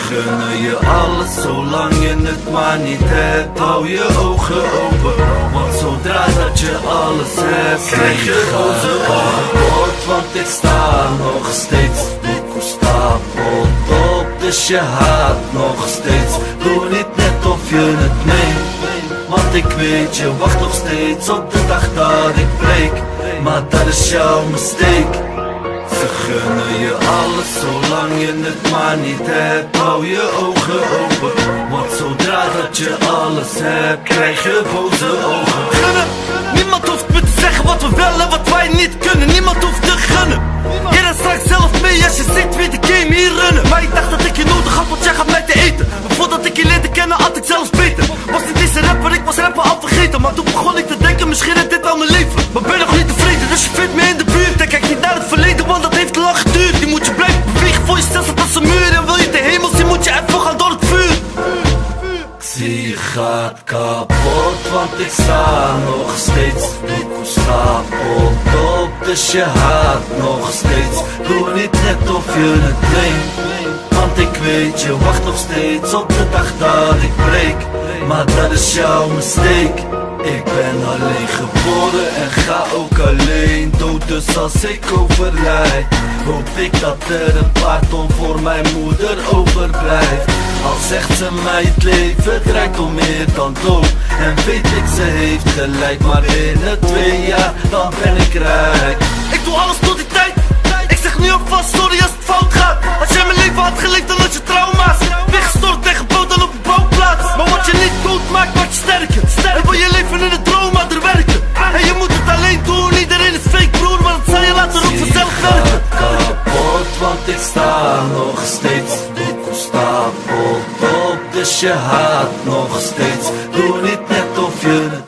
gunnen je alles zolang je het maar niet hebt. Hou je ogen open, want zodra dat je alles hebt, krijg je roze ogen. Want ik sta nog steeds, doekoe stapelt op, dus je haat nog steeds. Doe niet net of je het meent, want ik weet je wacht nog steeds op de dag dat ik breek. Maar dat is jouw mistake. Ze gunnen je alles zolang je het maar niet hebt. Hou je ogen open, want zodra dat je alles hebt, krijg je boze ogen. Gunnen, niemand hoeft me te zeggen wat we wel en wat wij niet kunnen. Niemand hoeft te gunnen. Jij dan straks zelf mee als je ziet wie de game hier runnen. Maar ik dacht dat ik je nodig had, want jij gaat mij te eten. Maar voordat ik je leerde kennen had ik zelfs beter. Was niet eens een rapper, ik was rapper al vergeten. Maar toen begon ik te denken, misschien is dit al mijn leven. Maar ben nog niet tevreden, dus je vindt me in de buurt. En kijk niet naar het verleden, want dat heeft te lang geduurd. Die moet je blijven bewegen voor je stel staat als een muur. En wil je de hemel zien, moet je even gaan door het vuur. Zie je gaat kapot, want ik sta nog steeds. Doekoe stapelt op, dus je haat nog steeds. Doe niet net of je het meent, want ik weet je wacht nog steeds op de dag dat ik breek. Maar dat is jouw mistake. Ik ben alleen geboren en ga ook alleen dood. Dus als ik overlijd, hoop ik dat er een paar ton voor mijn moeder overblijft. Al zegt ze mij het leven draait om meer dan dood. En weet ik ze heeft gelijk, maar binnen 2 jaar dan ben ik rijk. Ik doe alles tot die tijd. Ik zeg nu alvast sorry als het fout gaat. Als jij mijn leven had geleefd dan had je trauma's. Weggestort en gebouwd dan op een bouwplaats. Maar wat je niet doet maakt wat je sterker. En wil je leven in een droom maar er werken. En je moet het alleen doen, iedereen is fake broer. Maar dat zal je later ook vanzelf werken. Kapot, want ik sta nog steeds. Doekoe stapelt op, dus je haat nog steeds. Doe niet net of je het